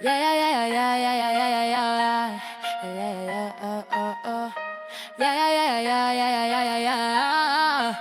Yeah, yeah, yeah, yeah, yeah, yeah, yeah, yeah, yeah. Yeah, yeah, yeah, yeah, yeah, yeah, yeah, yeah, yeah, yeah.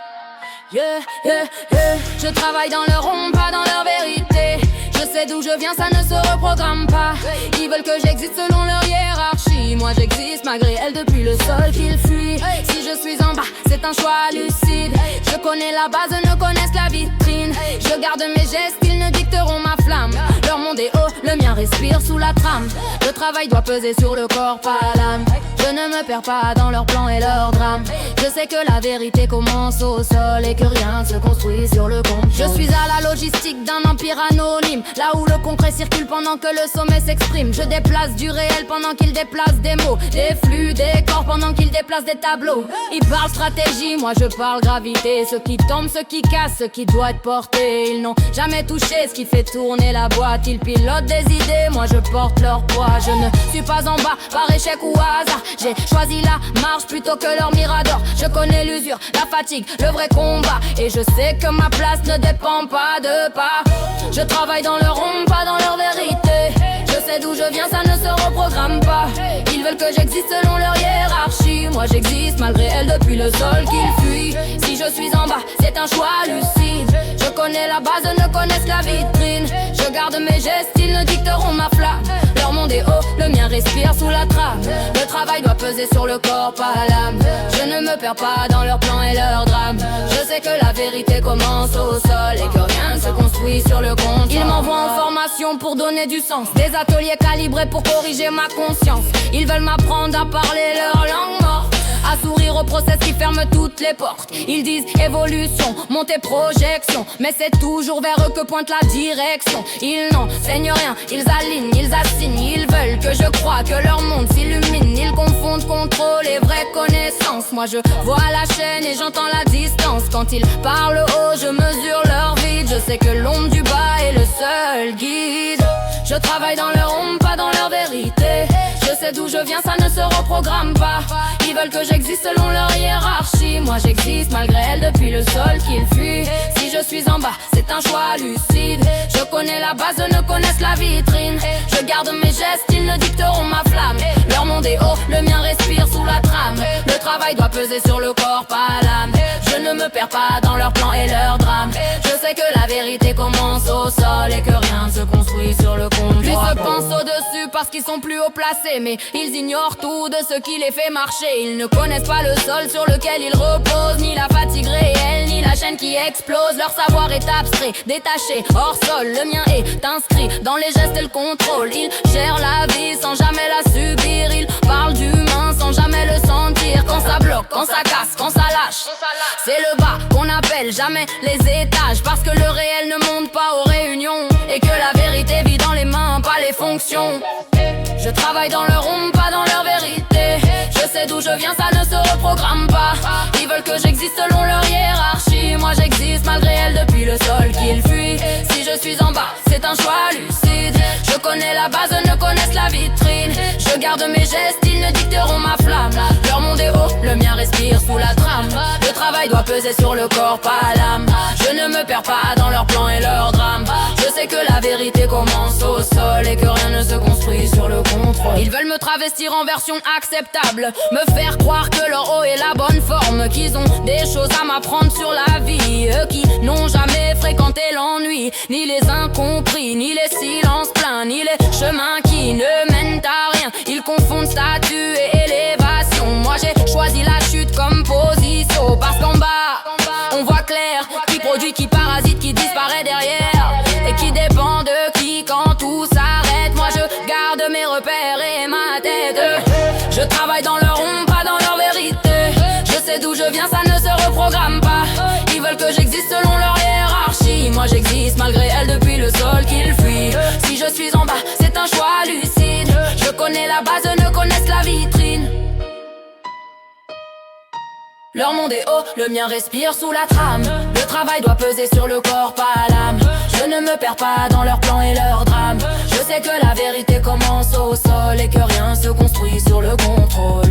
Yeah, yeah, yeah. Je travaille dans leur rond, pas dans leur vérité. Je sais d'où je viens, ça ne se reprogramme pas. Ils veulent que j'existe selon leur hiérarchie. Moi j'existe malgré elle depuis le sol qu'ils fuient. Si je suis en bas, c'est un choix lucide. Je connais la base, ne connaissent la vitrine. Je garde mes gestes, ils ne dicteront ma flamme. Leur monde est haut, le mien respire sous la trame. Le travail doit peser sur le corps, pas l'âme. Je ne me perds pas dans leurs plans et leurs drames. Je sais que la vérité commence au sol et que rien ne se construit sur le contrôle. Je suis à la logistique d'un empire anonyme, là où le concret circule pendant que le sommet s'exprime. Je déplace du réel pendant qu'ils déplacent des mots, des flux, des corps pendant qu'ils déplacent des tableaux. Ils parlent stratégie, moi je parle gravité. Ceux qui tombent, ceux qui cassent, ceux qui doivent être portés. Ils n'ont jamais touché ce qui fait tourner la boîte. Ils pilotent des idées, moi je porte leur poids. Je ne suis pas en bas par échec ou hasard. J'ai choisi la marche plutôt que leur mirador. Je connais l'usure, la fatigue, le vrai combat. Et je sais que ma place ne dépend pas de pas. Je travaille dans leur ombre, pas dans leur vérité. Je sais d'où je viens, ça ne se reprogramme pas. Ils veulent que j'existe selon leur hiérarchie. Moi j'existe malgré elle depuis le sol qu'ils fuient. Si je suis en bas, c'est un choix lucide. Je connais la base, ne connaissent la vitrine. Je garde mes gestes, ils ne dicteront ma flamme. Leur monde est haut, le mien respire sous la trame. Le travail doit peser sur le corps, pas l'âme. Je ne me perds pas dans leurs plans et leurs drames. Je sais que la vérité commence au sol et que rien ne se construit sur le compte. Ils m'envoient en formation pour donner du sens. Des ateliers calibrés pour corriger ma conscience. Ils veulent m'apprendre à parler leur langue morte, à sourire au process qui ferme toutes les portes. Ils disent évolution, montée, projection, mais c'est toujours vers eux que pointe la direction. Ils n'enseignent rien, ils alignent, ils assignent. Ils veulent que je croie que leur monde s'illumine. Ils confondent contrôle et vraie connaissance. Moi je vois la chaîne et j'entends la distance. Quand ils parlent haut, je mesure leur vide. Je sais que l'ombre du bas est le seul guide. Je travaille dans leur ombre, pas dans leur vérité. Je sais d'où je viens, ça ne se reprogramme pas. Ils veulent que j'existe selon leur hiérarchie. Moi j'existe malgré elle depuis le sol qu'ils fuient. Si je suis en bas, c'est un choix lucide. Je connais la base, ne connaissent la vitrine. Je garde mes gestes, ils ne dicteront ma flamme. Leur monde est haut, le mien respire sous la trame. Le travail doit peser sur le corps, pas l'âme. Je ne me perds pas dans leurs plans et leurs drames. Je sais que la vérité commence au sol et que rien ne se construit sur le comptoir. Plus se pensent au-dessus parce qu'ils sont plus haut placés, mais ils ignorent tout de ce qui les fait marcher. Ils ne connaissent pas le sol sur lequel ils reposent, ni la fatigue réelle, ni la chaîne qui explose. Leur savoir est abstrait, détaché, hors sol. Le mien est inscrit dans les gestes et le contrôle. Ils gèrent la vie sans jamais la subir. Ils parlent d'humain sans jamais le sentir. Quand ça bloque, quand ça casse, quand ça lâche, c'est le bas qu'on appelle jamais les étages. Parce que le réel ne monte pas aux réunions et que la vérité vit dans les mains, pas les fonctions. Je travaille dans leur ombre, pas dans leur vérité. Je sais d'où je viens, ça ne se reprogramme pas. Ils veulent que j'existe selon leur hiérarchie. Moi j'existe malgré elle depuis le sol qu'ils fuient. Si je suis en bas, c'est un choix lucide. Je connais la base, ne connaissent la vitrine. Je garde mes gestes, ils ne dicteront ma flamme. Leur monde est haut, le mien respire sous la trame. Le travail doit peser sur le corps, pas l'âme. Je ne me perds pas dans leurs plans et leurs drames. Je sais que la vérité commence au sol et que rien ne se construit sur le contrôle. Ils veulent me travestir en version acceptable, me faire croire que leur haut est la bonne forme, qu'ils ont des choses à m'apprendre sur la vie. Eux qui n'ont jamais fréquenté l'ennui, ni les incompris, ni les silences pleins, ni les chemins qui ne mènent à rien. Ils confondent statut et élévation. Moi j'ai choisi la chute comme position. Parce qu'en bas, on voit clair, qui produit, qui parasite, qui disparaît derrière, et qui dépend de qui quand tout s'arrête. Moi je garde mes repères et ma tête. Je travaille dans leur ombre, pas dans leur vérité. Je sais d'où je viens, ça ne se reprogramme pas. Ils veulent que j'existe selon leur hiérarchie. Moi j'existe malgré elle depuis le sol qu'ils fuient. Si je suis en bas, c'est un choix lucide. Je connais la base, ne connaissent la vitrine. Leur monde est haut, le mien respire sous la trame. Le travail doit peser sur le corps, pas l'âme. Je ne me perds pas dans leurs plans et leurs drames. Je sais que la vérité commence au sol et que rien se construit sur le contrôle.